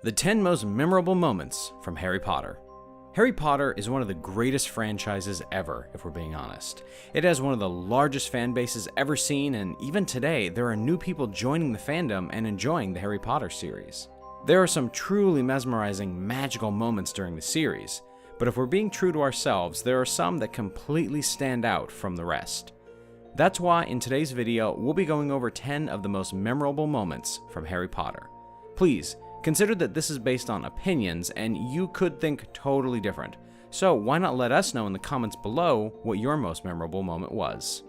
The 10 most memorable moments from Harry Potter. Harry Potter is one of the greatest franchises ever, if we're being honest. It has one of the largest fan bases ever seen, and even today, there are new people joining the fandom and enjoying the Harry Potter series. There are some truly mesmerizing, magical moments during the series, but if we're being true to ourselves, there are some that completely stand out from the rest. That's why in today's video, we'll be going over 10 of the most memorable moments from Harry Potter. Please, consider that this is based on opinions and you could think totally different, so why not let us know in the comments below what your most memorable moment was.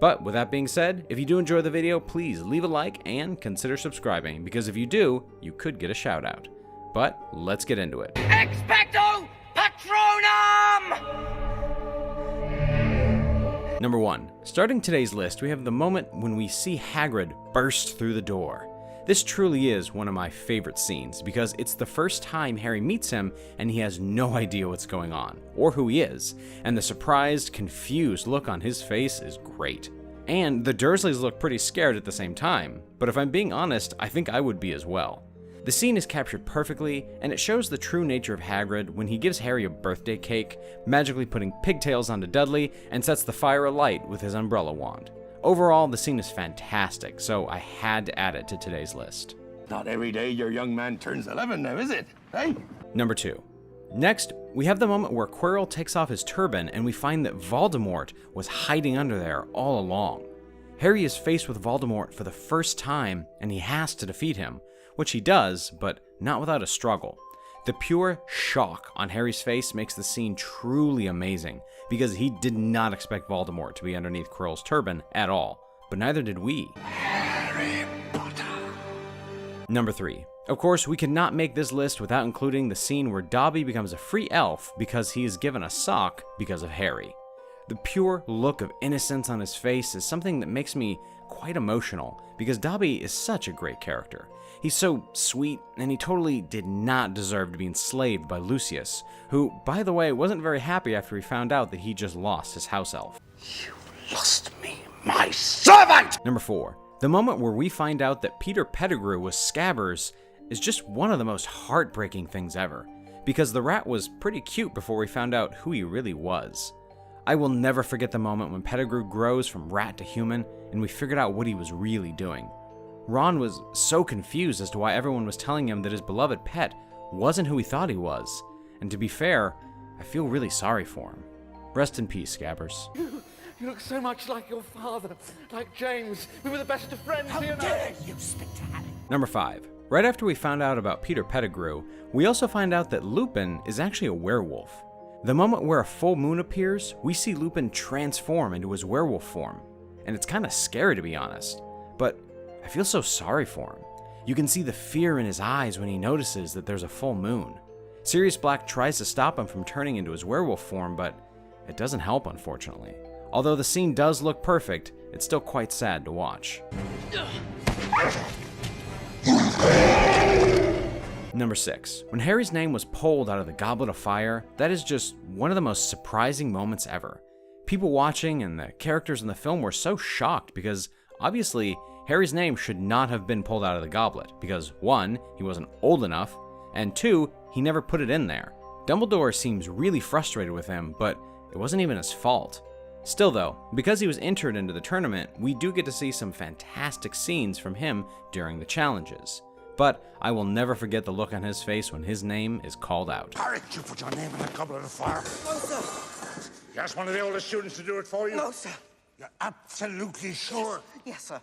But with that being said, if you do enjoy the video, please leave a like and consider subscribing, because if you do, you could get a shout out. But let's get into it. Expecto Patronum! Number 1. Starting today's list, we have the moment when we see Hagrid burst through the door. This truly is one of my favorite scenes because it's the first time Harry meets him and he has no idea what's going on, or who he is, and the surprised, confused look on his face is great. And the Dursleys look pretty scared at the same time, but if I'm being honest, I think I would be as well. The scene is captured perfectly, and it shows the true nature of Hagrid when he gives Harry a birthday cake, magically putting pigtails onto Dudley, and sets the fire alight with his umbrella wand. Overall, the scene is fantastic, so I had to add it to today's list. Not every day your young man turns 11 now, is it? Hey? Number 2. Next, we have the moment where Quirrell takes off his turban and we find that Voldemort was hiding under there all along. Harry is faced with Voldemort for the first time and he has to defeat him, which he does, but not without a struggle. The pure shock on Harry's face makes the scene truly amazing, because he did not expect Voldemort to be underneath Quirrell's turban at all, but neither did we. Harry Potter. Number 3. Of course, we could not make this list without including the scene where Dobby becomes a free elf because he is given a sock because of Harry. The pure look of innocence on his face is something that makes me quite emotional, because Dobby is such a great character. He's so sweet, and he totally did not deserve to be enslaved by Lucius, who, by the way, wasn't very happy after he found out that he just lost his house elf. You lost me, my servant! Number 4. The moment where we find out that Peter Pettigrew was Scabbers is just one of the most heartbreaking things ever, because the rat was pretty cute before we found out who he really was. I will never forget the moment when Pettigrew grows from rat to human and we figured out what he was really doing. Ron was so confused as to why everyone was telling him that his beloved pet wasn't who he thought he was, and to be fair, I feel really sorry for him. Rest in peace, Scabbers. You look so much like your father, like James. We were the best of friends, How you know. dare you speak to Harry? Number 5. Right after we found out about Peter Pettigrew, we also find out that Lupin is actually a werewolf. The moment where a full moon appears, we see Lupin transform into his werewolf form, and it's kind of scary to be honest, but I feel so sorry for him. You can see the fear in his eyes when he notices that there's a full moon. Sirius Black tries to stop him from turning into his werewolf form, but it doesn't help, unfortunately. Although the scene does look perfect, it's still quite sad to watch. Number 6. When Harry's name was pulled out of the Goblet of Fire, that is just one of the most surprising moments ever. People watching and the characters in the film were so shocked because, obviously, Harry's name should not have been pulled out of the goblet because 1, he wasn't old enough, and 2, he never put it in there. Dumbledore seems really frustrated with him, but it wasn't even his fault. Still though, because he was entered into the tournament, we do get to see some fantastic scenes from him during the challenges. But I will never forget the look on his face when his name is called out. Harry, did you put your name in the Goblet of Fire? No, sir. You asked one of the oldest students to do it for you? No, sir. You're absolutely sure? Yes, sir.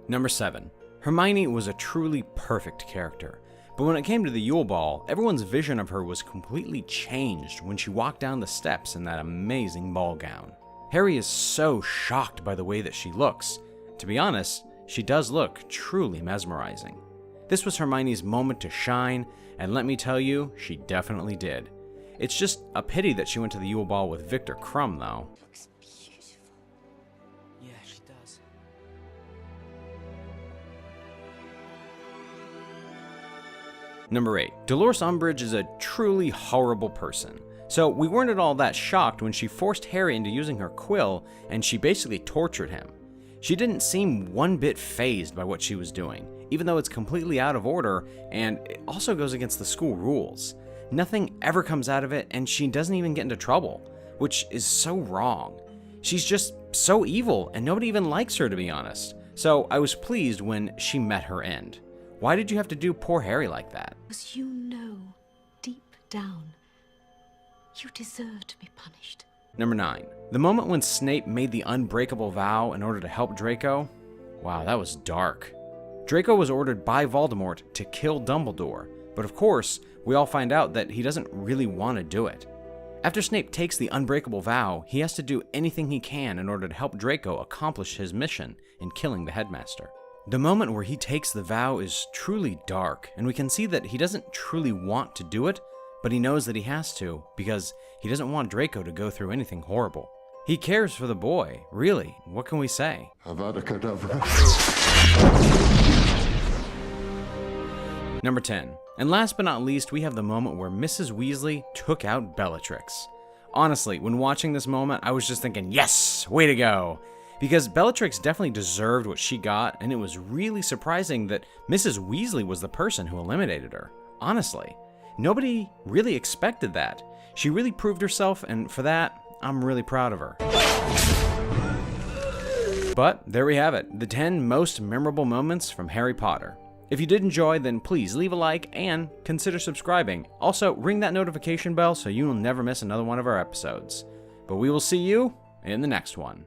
Number 7. Hermione was a truly perfect character, but when it came to the Yule Ball, everyone's vision of her was completely changed when she walked down the steps in that amazing ball gown. Harry is so shocked by the way that she looks. To be honest, she does look truly mesmerizing. This was Hermione's moment to shine, and let me tell you, she definitely did. It's just a pity that she went to the Yule Ball with Victor Crumb, though. Looks beautiful. Yeah, she does. Number 8. Dolores Umbridge is a truly horrible person. So we weren't at all that shocked when she forced Harry into using her quill and she basically tortured him. She didn't seem one bit fazed by what she was doing. even though it's completely out of order and it also goes against the school rules. Nothing ever comes out of it, and she doesn't even get into trouble, which is so wrong. She's just so evil, and nobody even likes her, to be honest. So I was pleased when she met her end. Why did you have to do poor Harry like that? Because you know, deep down, you deserve to be punished. Number 9. The moment when Snape made the unbreakable vow in order to help Draco. Wow, that was dark. Draco was ordered by Voldemort to kill Dumbledore, but of course, we all find out that he doesn't really want to do it. After Snape takes the unbreakable vow, he has to do anything he can in order to help Draco accomplish his mission in killing the headmaster. The moment where he takes the vow is truly dark, and we can see that he doesn't truly want to do it, but he knows that he has to, because he doesn't want Draco to go through anything horrible. He cares for the boy, really, what can we say? Avada Kedavra. Number 10. And last but not least, we have the moment where Mrs. Weasley took out Bellatrix. Honestly, when watching this moment, I was just thinking, yes, way to go! Because Bellatrix definitely deserved what she got, and it was really surprising that Mrs. Weasley was the person who eliminated her. Honestly, nobody really expected that. She really proved herself, and for that, I'm really proud of her. But there we have it, the 10 most memorable moments from Harry Potter. If you did enjoy, then please leave a like and consider subscribing. Also, ring that notification bell so you will never miss another one of our episodes. But we will see you in the next one.